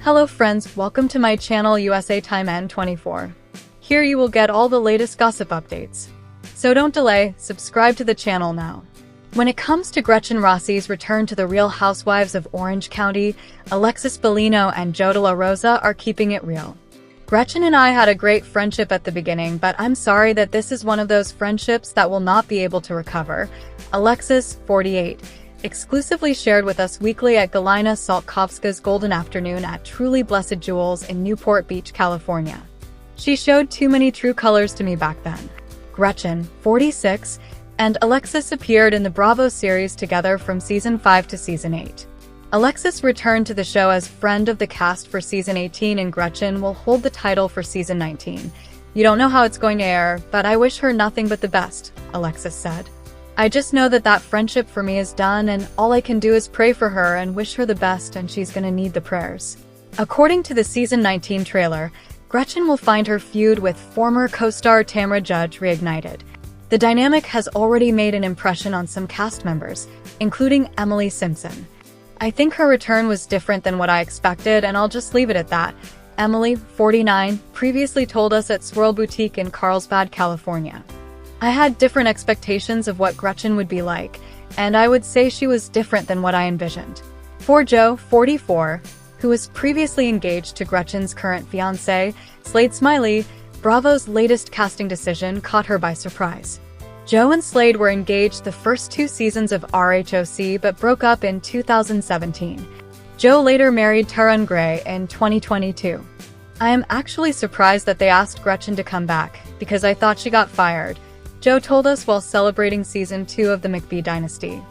Hello friends, welcome to my channel USA Time N24. Here you will get all the latest gossip updates. So don't delay, subscribe to the channel now. When it comes to Gretchen Rossi's return to the Real Housewives of Orange County, Alexis Bellino and Joe de la Rosa are keeping it real. Gretchen and I had a great friendship at the beginning, but I'm sorry that this is one of those friendships that will not be able to recover. Alexis, 48, exclusively shared with us weekly at Galina Saltkovska's Golden Afternoon at Truly Blessed Jewels in Newport Beach, California. She showed too many true colors to me back then. Gretchen, 46, and Alexis appeared in the Bravo series together from Season 5 to Season 8. Alexis returned to the show as friend of the cast for Season 18 and Gretchen will hold the title for Season 19. You don't know how it's going to air, but I wish her nothing but the best, Alexis said. I just know that friendship for me is done and all I can do is pray for her and wish her the best, and she's gonna need the prayers. According to the Season 19 trailer, Gretchen will find her feud with former co-star Tamra Judge reignited. The dynamic has already made an impression on some cast members, including Emily Simpson. I think her return was different than what I expected, and I'll just leave it at that. Emily, 49, previously told us at Swirl Boutique in Carlsbad, California. I had different expectations of what Gretchen would be like, and I would say she was different than what I envisioned. For Joe, 44, who was previously engaged to Gretchen's current fiancé, Slade Smiley, Bravo's latest casting decision caught her by surprise. Joe and Slade were engaged the first 2 seasons of RHOC but broke up in 2017. Joe later married Taryn Gray in 2022. I am actually surprised that they asked Gretchen to come back, because I thought she got fired, Joe told us while celebrating Season 2 of the McBee Dynasty.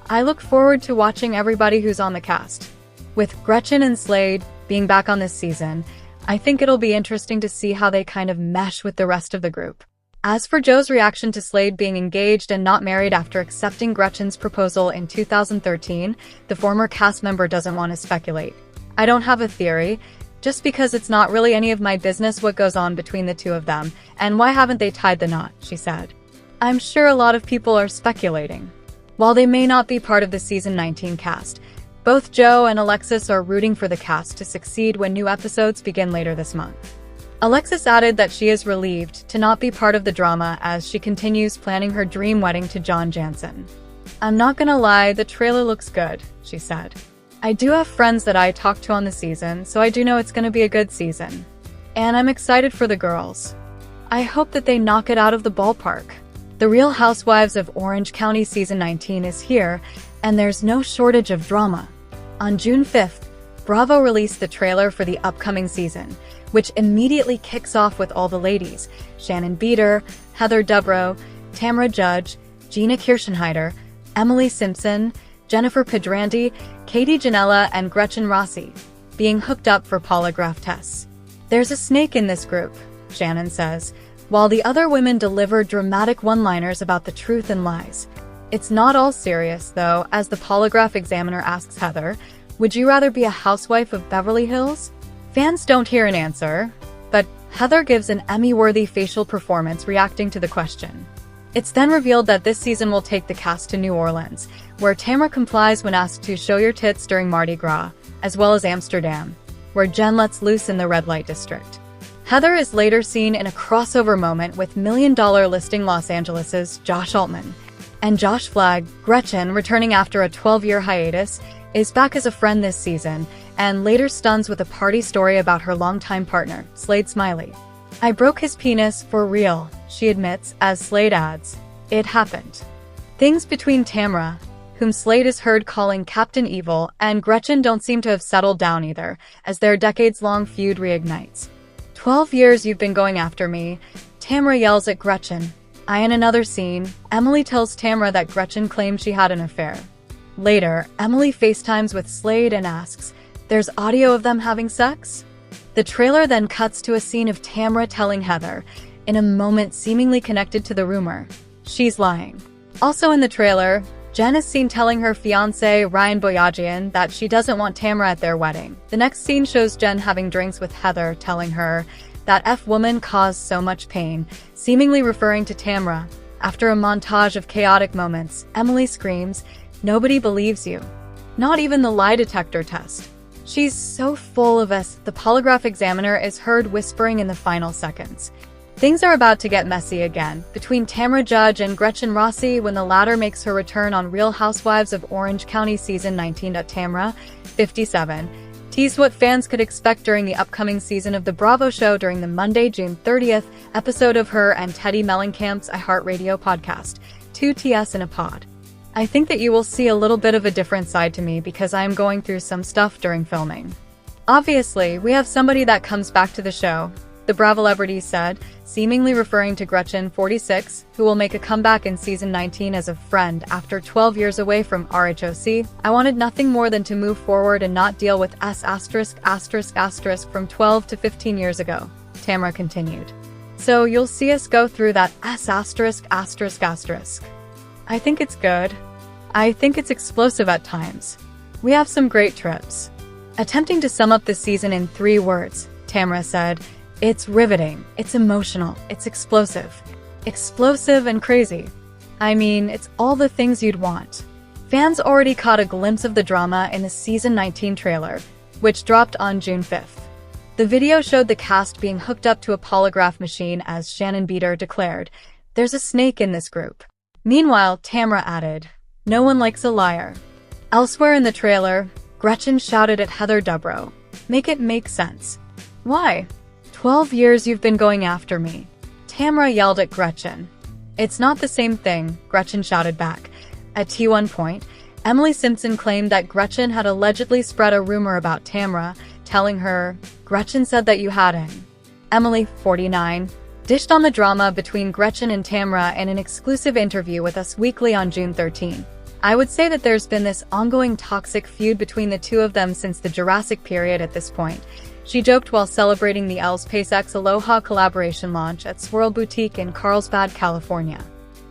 I look forward to watching everybody who's on the cast. With Gretchen and Slade being back on this season, I think it'll be interesting to see how they kind of mesh with the rest of the group. As for Joe's reaction to Slade being engaged and not married after accepting Gretchen's proposal in 2013, the former cast member doesn't want to speculate. I don't have a theory, just because it's not really any of my business what goes on between the two of them, and why haven't they tied the knot, she said. I'm sure a lot of people are speculating. While they may not be part of the Season 19 cast, both Joe and Alexis are rooting for the cast to succeed when new episodes begin later this month. Alexis added that she is relieved to not be part of the drama as she continues planning her dream wedding to John Jansen. I'm not gonna lie, the trailer looks good, she said. I do have friends that I talked to on the season, so I do know it's gonna be a good season. And I'm excited for the girls. I hope that they knock it out of the ballpark. The Real Housewives of Orange County Season 19 is here, and there's no shortage of drama. On June 5th, Bravo released the trailer for the upcoming season, which immediately kicks off with all the ladies: Shannon Beater, Heather Dubrow, Tamra Judge, Gina Kirschenheiter, Emily Simpson, Jennifer Pedranti, Katie Janela, and Gretchen Rossi, being hooked up for polygraph tests. There's a snake in this group, Shannon says, while the other women deliver dramatic one-liners about the truth and lies. It's not all serious, though, as the polygraph examiner asks Heather, "Would you rather be a housewife of Beverly Hills?" Fans don't hear an answer, but Heather gives an Emmy-worthy facial performance reacting to the question. It's then revealed that this season will take the cast to New Orleans, where Tamra complies when asked to show your tits during Mardi Gras, as well as Amsterdam, where Jen lets loose in the red light district. Heather is later seen in a crossover moment with $1 Million Listing Los Angeles' Josh Altman. And Josh Flagg, Gretchen, returning after a 12-year hiatus, is back as a friend this season, and later stuns with a party story about her longtime partner, Slade Smiley. I broke his penis for real, she admits, as Slade adds, "It happened." Things between Tamra, whom Slade is heard calling Captain Evil, and Gretchen don't seem to have settled down either, as their decades-long feud reignites. 12 years you've been going after me, Tamra yells at Gretchen. In another scene, Emily tells Tamra that Gretchen claimed she had an affair. Later, Emily FaceTimes with Slade and asks, "There's audio of them having sex?" The trailer then cuts to a scene of Tamra telling Heather, in a moment seemingly connected to the rumor, she's lying. Also in the trailer, Jen is seen telling her fiancé Ryan Boyajian that she doesn't want Tamra at their wedding. The next scene shows Jen having drinks with Heather, telling her that F-woman caused so much pain, seemingly referring to Tamra. After a montage of chaotic moments, Emily screams, "Nobody believes you. Not even the lie detector test." She's so full of us, the polygraph examiner is heard whispering in the final seconds. Things are about to get messy again between Tamra Judge and Gretchen Rossi when the latter makes her return on Real Housewives of Orange County Season 19. Tamra, 57, teased what fans could expect during the upcoming season of The Bravo Show during the Monday, June 30th episode of her and Teddy Mellencamp's iHeartRadio podcast, 2TS in a Pod. I think that you will see a little bit of a different side to me because I am going through some stuff during filming. Obviously, we have somebody that comes back to the show, the Bravo celebrity said, seemingly referring to Gretchen, 46, who will make a comeback in season 19 as a friend after 12 years away from RHOC. I wanted nothing more than to move forward and not deal with **** from 12 to 15 years ago, Tamra continued. So you'll see us go through that *****. I think it's good. I think it's explosive at times. We have some great trips. Attempting to sum up the season in 3 words, Tamra said, it's riveting, it's emotional, it's explosive. Explosive and crazy. I mean, it's all the things you'd want. Fans already caught a glimpse of the drama in the season 19 trailer, which dropped on June 5th. The video showed the cast being hooked up to a polygraph machine as Shannon Beater declared, "There's a snake in this group." Meanwhile, Tamra added, "No one likes a liar." Elsewhere in the trailer, Gretchen shouted at Heather Dubrow, "Make it make sense." Why? 12 years you've been going after me. Tamra yelled at Gretchen. It's not the same thing, Gretchen shouted back. At one point, Emily Simpson claimed that Gretchen had allegedly spread a rumor about Tamra, telling her, "Gretchen said that you hadn't." Emily, 49, dished on the drama between Gretchen and Tamra in an exclusive interview with Us Weekly on June 13. I would say that there's been this ongoing toxic feud between the two of them since the Jurassic period at this point, she joked while celebrating the Elle SpaceX Aloha collaboration launch at Swirl Boutique in Carlsbad, California.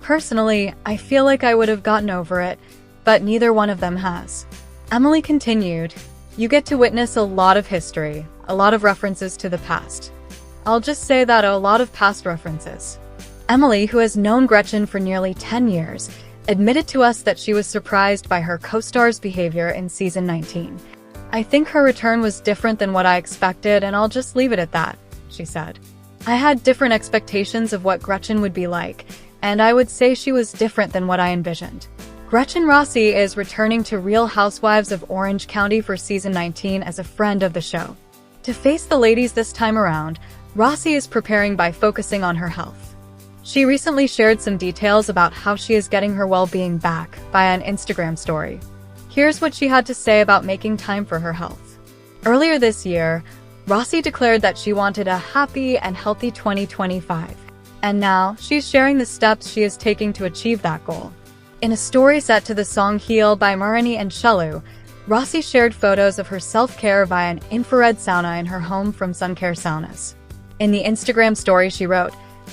Personally, I feel like I would have gotten over it, but neither one of them has. Emily continued, "You get to witness a lot of history, a lot of references to the past. I'll just say that a lot of past references." Emily, who has known Gretchen for nearly 10 years, admitted to us that she was surprised by her co-star's behavior in season 19. "I think her return was different than what I expected, and I'll just leave it at that," she said. "I had different expectations of what Gretchen would be like, and I would say she was different than what I envisioned." Gretchen Rossi is returning to Real Housewives of Orange County for season 19 as a friend of the show. To face the ladies this time around, Rossi is preparing by focusing on her health. She recently shared some details about how she is getting her well-being back via an Instagram story. Here's what she had to say about making time for her health. Earlier this year, Rossi declared that she wanted a happy and healthy 2025. And now, she's sharing the steps she is taking to achieve that goal. In a story set to the song Heal by Marini and Shelu, Rossi shared photos of her self-care via an infrared sauna in her home from Suncare Saunas. In the Instagram story she wrote,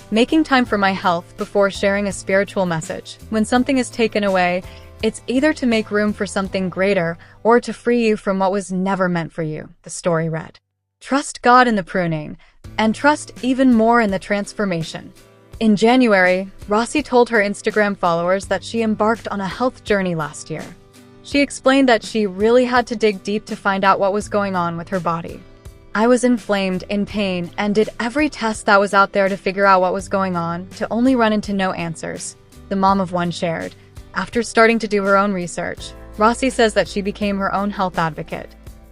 "Making time for my health," before sharing a spiritual message. "When something is taken away, it's either to make room for something greater or to free you from what was never meant for you," the story read. Trust God in the pruning, and trust even more in the transformation. In January, Rossi told her Instagram followers that she embarked on a health journey last year. She explained that she really had to dig deep to find out what was going on with her body. "I was inflamed, in pain, and did every test that was out there to figure out what was going on, to only run into no answers," the mom of one shared. After starting to do her own research, Rossi says that she became her own health advocate.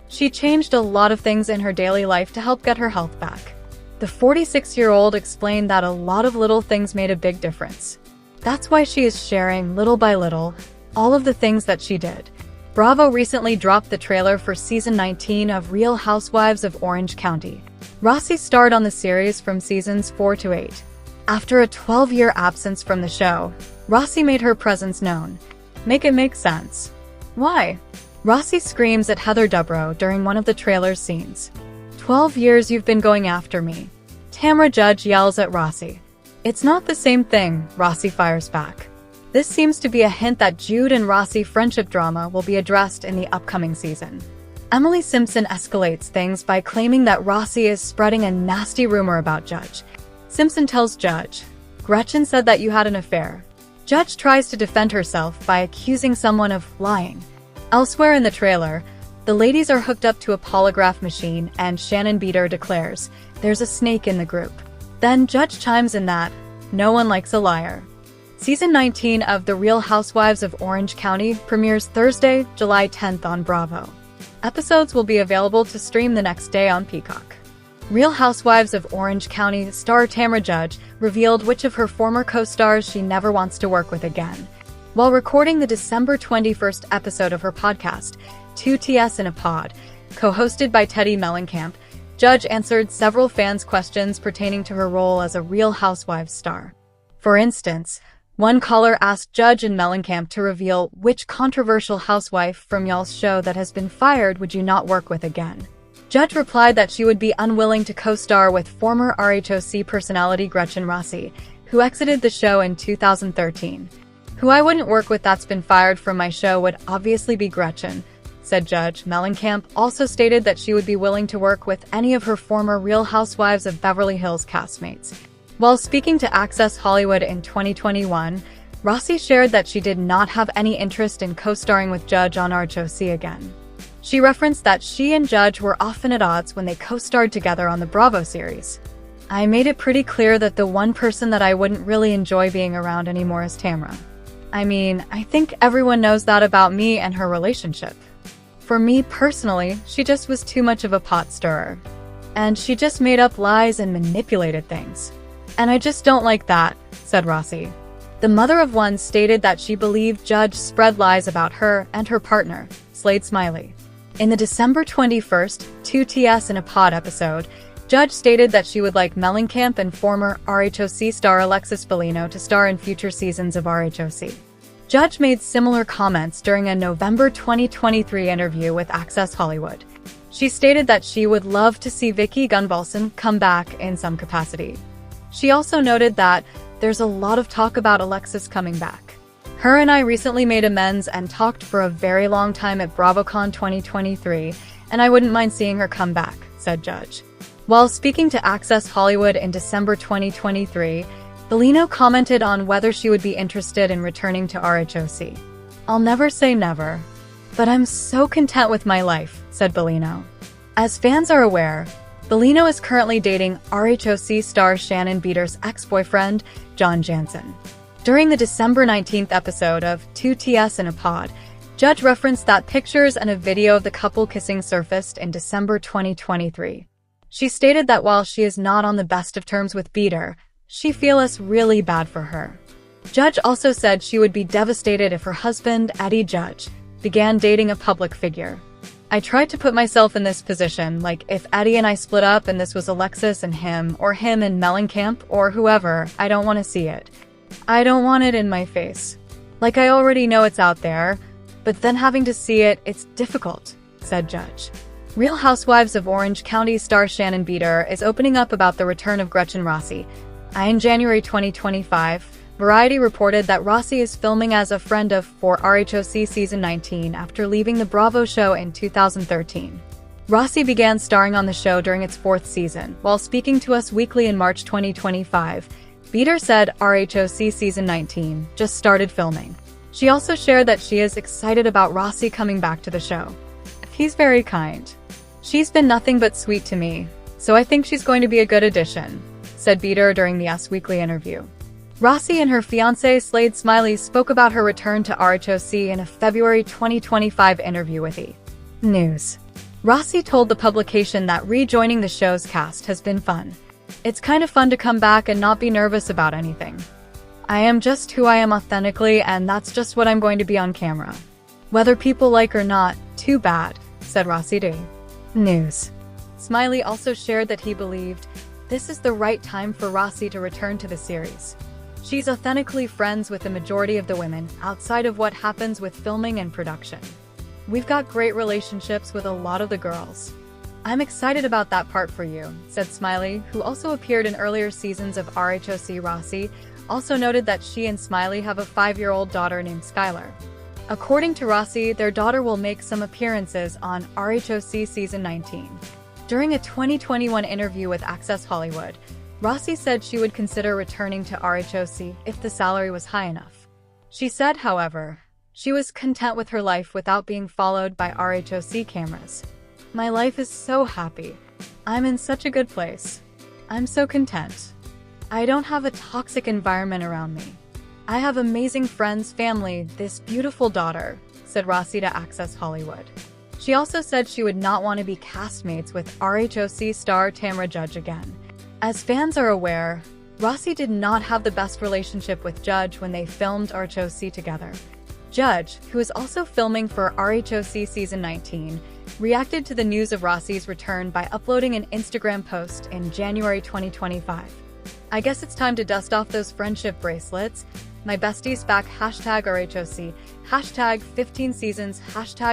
She changed a lot of things in her daily life to help get her health back. The 46-year-old explained that a lot of little things made a big difference. That's why she is sharing, little by little, all of the things that she did. Bravo recently dropped the trailer for season 19 of Real Housewives of Orange County. Rossi starred on the series from seasons 4 to 8. After a 12-year absence from the show, Rossi made her presence known. "Make it make sense." Why? Rossi screams at Heather Dubrow during one of the trailer's scenes. 12 years you've been going after me." Tamra Judge yells at Rossi. "It's not the same thing," Rossi fires back. This seems to be a hint that Jude and Rossi friendship drama will be addressed in the upcoming season. Emily Simpson escalates things by claiming that Rossi is spreading a nasty rumor about Judge. Simpson tells Judge, "Gretchen said that you had an affair." Judge tries to defend herself by accusing someone of lying. Elsewhere in the trailer, The ladies are hooked up to a polygraph machine, and Shannon Beater declares, "There's a snake in the group." Then Judge chimes in that, "No one likes a liar." Season 19 of The Real Housewives of Orange County premieres Thursday, July 10th on Bravo. Episodes will be available to stream the next day on Peacock. Real Housewives of Orange County star Tamra Judge revealed which of her former co-stars she never wants to work with again. While recording the December 21st episode of her podcast, 2TS in a Pod, co-hosted by Teddy Mellencamp, Judge answered several fans' questions pertaining to her role as a Real Housewives star. For instance, one caller asked Judge and Mellencamp to reveal which controversial housewife from y'all's show that has been fired would you not work with again. Judge replied that she would be unwilling to co-star with former RHOC personality Gretchen Rossi, who exited the show in 2013. "Who I wouldn't work with that's been fired from my show would obviously be Gretchen," said Judge. Mellencamp also stated that she would be willing to work with any of her former Real Housewives of Beverly Hills castmates. While speaking to Access Hollywood in 2021, Rossi shared that she did not have any interest in co-starring with Judge on RHOC again. She referenced that she and Judge were often at odds when they co-starred together on the Bravo series. "I made it pretty clear that the one person that I wouldn't really enjoy being around anymore is Tamra. I mean, I think everyone knows that about me and her relationship. For me personally, she just was too much of a pot stirrer. And she just made up lies and manipulated things. And I just don't like that," said Rossi. The mother of one stated that she believed Judge spread lies about her and her partner, Slade Smiley. In the December 21st 2TS in a Pod episode, Judge stated that she would like Mellencamp and former RHOC star Alexis Bellino to star in future seasons of RHOC. Judge made similar comments during a November 2023 interview with Access Hollywood. She stated that she would love to see Vicky Gunvalson come back in some capacity. She also noted that there's a lot of talk about Alexis coming back. "Her and I recently made amends and talked for a very long time at BravoCon 2023, and I wouldn't mind seeing her come back," said Judge. While speaking to Access Hollywood in December 2023, Bellino commented on whether she would be interested in returning to RHOC. "I'll never say never, but I'm so content with my life," said Bellino. As fans are aware, Bellino is currently dating RHOC star Shannon Beater's ex-boyfriend, John Jansen. During the December 19th episode of 2TS in a Pod, Judge referenced that pictures and a video of the couple kissing surfaced in December 2023. She stated that while she is not on the best of terms with Beater, she feels really bad for her. Judge also said she would be devastated if her husband, Eddie Judge, began dating a public figure. "I tried to put myself in this position, like if Eddie and I split up and this was Alexis and him, or him and Mellencamp, or whoever, I don't want to see it. I don't want it in my face. Like I already know it's out there, but then having to see it, it's difficult," said Judge. Real Housewives of Orange County star Shannon Beater is opening up about the return of Gretchen Rossi. In January 2025, Variety reported that Rossi is filming as a friend of for RHOC Season 19 after leaving the Bravo show in 2013. Rossi began starring on the show during its 4th season. While speaking to Us Weekly in March 2025, Beater said RHOC Season 19 just started filming. She also shared that she is excited about Rossi coming back to the show. "He's very kind. She's been nothing but sweet to me, so I think she's going to be a good addition," said Beater during the Us Weekly interview. Rossi and her fiancé Slade Smiley spoke about her return to RHOC in a February 2025 interview with E! News. Rossi told the publication that rejoining the show's cast has been fun. "It's kind of fun to come back and not be nervous about anything. I am just who I am authentically, and that's just what I'm going to be on camera. Whether people like or not, too bad," said Rossi to News. Smiley also shared that he believed this is the right time for Rossi to return to the series. "She's authentically friends with the majority of the women outside of what happens with filming and production. We've got great relationships with a lot of the girls. I'm excited about that part for you," said Smiley, who also appeared in earlier seasons of RHOC. Rossi also noted that she and Smiley have a 5-year-old daughter named Skylar. According to Rossi, their daughter will make some appearances on RHOC Season 19. During a 2021 interview with Access Hollywood, Rossi said she would consider returning to RHOC if the salary was high enough. She said, however, She was content with her life without being followed by RHOC cameras. "My life is so happy. I'm in such a good place. I'm so content. I don't have a toxic environment around me. I have amazing friends, family, this beautiful daughter," said Rossi to Access Hollywood. She also said she would not want to be castmates with RHOC star Tamra Judge again. As fans are aware, Rossi did not have the best relationship with Judge when they filmed RHOC together. Judge, who is also filming for RHOC Season 19, reacted to the news of Rossi's return by uploading an Instagram post in January 2025. "I guess it's time to dust off those friendship bracelets. My besties back, #RHOC, #15 seasons,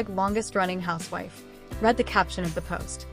#longest running housewife," read the caption of the post.